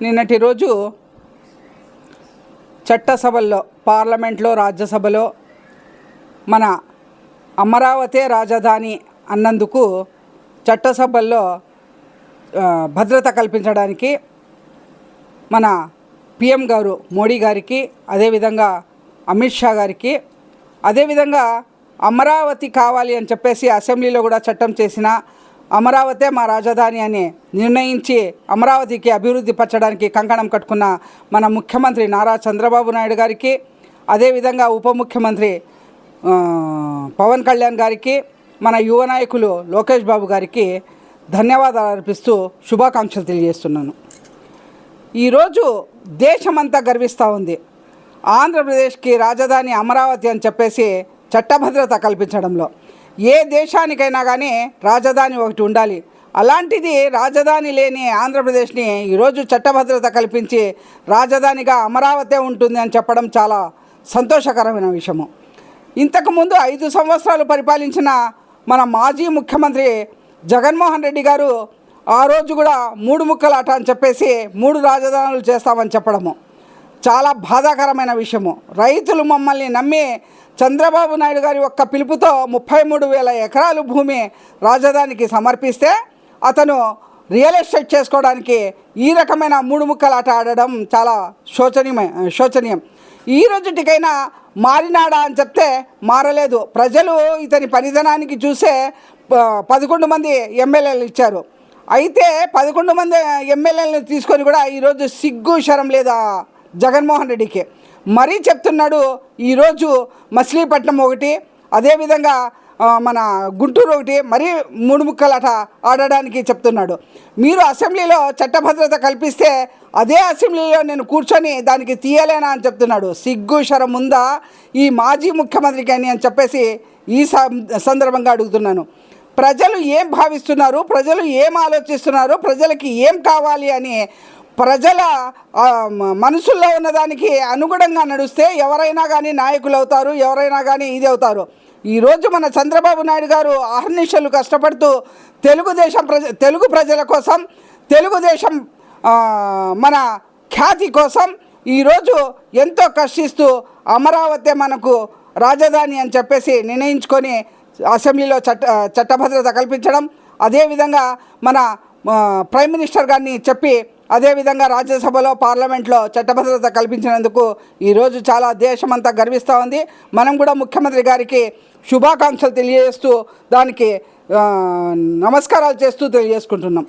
నిన్నటి రోజు చట్టసభల్లో, పార్లమెంట్లో, రాజ్యసభలో మన అమరావతి రాజధాని అన్నందుకు చట్టసభల్లో భద్రత కల్పించడానికి మన పిఎం గారు మోడీ గారికి, అదేవిధంగా అమిత్ షా గారికి, అదేవిధంగా అమరావతి కావాలి అని చెప్పేసి అసెంబ్లీలో కూడా చట్టం చేసిన అమరావతే మా రాజధాని అని నిర్ణయించి అమరావతికి అభివృద్ధి పరచడానికి కంకణం కట్టుకున్న మన ముఖ్యమంత్రి నారా చంద్రబాబు నాయుడు గారికి, అదేవిధంగా ఉప ముఖ్యమంత్రి పవన్ కళ్యాణ్ గారికి, మన యువ నాయకులు లోకేష్ బాబు గారికి ధన్యవాదాలు అర్పిస్తూ శుభాకాంక్షలు తెలియజేస్తున్నాను. ఈరోజు దేశమంతా గర్విస్తూ ఉంది. ఆంధ్రప్రదేశ్కి రాజధాని అమరావతి అని చెప్పేసి చట్టభద్రత కల్పించడంలో. ఏ దేశానికైనా కానీ రాజధాని ఒకటి ఉండాలి. అలాంటిది రాజధాని లేని ఆంధ్రప్రదేశ్ని ఈరోజు చట్టభద్రత కల్పించి రాజధానిగా అమరావతి ఉంటుంది అని చెప్పడం చాలా సంతోషకరమైన విషయము. ఇంతకుముందు 5 సంవత్సరాలు పరిపాలించిన మన మాజీ ముఖ్యమంత్రి జగన్మోహన్ రెడ్డి గారు ఆ రోజు కూడా 3 ముక్కలాట అని చెప్పేసి 3 రాజధానులు చేస్తామని చెప్పడము చాలా బాధాకరమైన విషయము. రైతులు మమ్మల్ని నమ్మి చంద్రబాబు నాయుడు గారి ఒక్క పిలుపుతో 33,000 ఎకరాలు భూమి రాజధానికి సమర్పిస్తే అతను రియల్ ఎస్టేట్ చేసుకోవడానికి ఈ రకమైన 3 ముక్కలాట ఆడడం చాలా శోచనీయం. ఈ రోజుటికైనా మారినాడా అని చెప్తే మారలేదు. ప్రజలు ఇతని పనితనానికి చూసే 11 మంది ఎమ్మెల్యేలు ఇచ్చారు. అయితే 11 మంది ఎమ్మెల్యేలను తీసుకొని కూడా ఈరోజు సిగ్గు శరం లేదా జగన్మోహన్ రెడ్డికి. మరీ చెప్తున్నాడు, ఈరోజు మచిలీపట్నం ఒకటి, అదేవిధంగా మన గుంటూరు ఒకటి, మరీ 3 ముక్కలాట ఆడడానికి చెప్తున్నాడు. మీరు అసెంబ్లీలో చట్టభద్రత కల్పిస్తే అదే అసెంబ్లీలో నేను కూర్చొని దానికి తీయలేనా అని చెప్తున్నాడు. సిగ్గు శరం ఉందా ఈ మాజీ ముఖ్యమంత్రికి అని చెప్పేసి ఈ సందర్భంగా అడుగుతున్నాను. ప్రజలు ఏం భావిస్తున్నారు, ప్రజలు ఏం ఆలోచిస్తున్నారు, ప్రజలకి ఏం కావాలి అని ప్రజల మనసుల్లో ఉన్నదానికి అనుగుణంగా నడిస్తే ఎవరైనా కానీ నాయకులు అవుతారు, ఎవరైనా కానీ ఇది అవుతారు. ఈరోజు మన చంద్రబాబు నాయుడు గారు అహర్నిశలు కష్టపడుతూ తెలుగు ప్రజల కోసం, తెలుగుదేశం మన ఖ్యాతి కోసం ఈరోజు ఎంతో కష్టిస్తూ అమరావతి మనకు రాజధాని అని చెప్పేసి నిర్ణయించుకొని అసెంబ్లీలో చట్టభద్రత కల్పించడం, అదేవిధంగా మన ప్రైమ్ మినిస్టర్ గారిని చెప్పి అదేవిధంగా రాజ్యసభలో, పార్లమెంట్లో చట్టభద్రత కల్పించినందుకు ఈరోజు చాలా దేశమంతా గర్విస్తూ ఉంది. మనం కూడా ముఖ్యమంత్రి గారికి శుభాకాంక్షలు తెలియజేస్తూ దానికి నమస్కారాలు చేస్తూ తెలియజేసుకుంటున్నాం.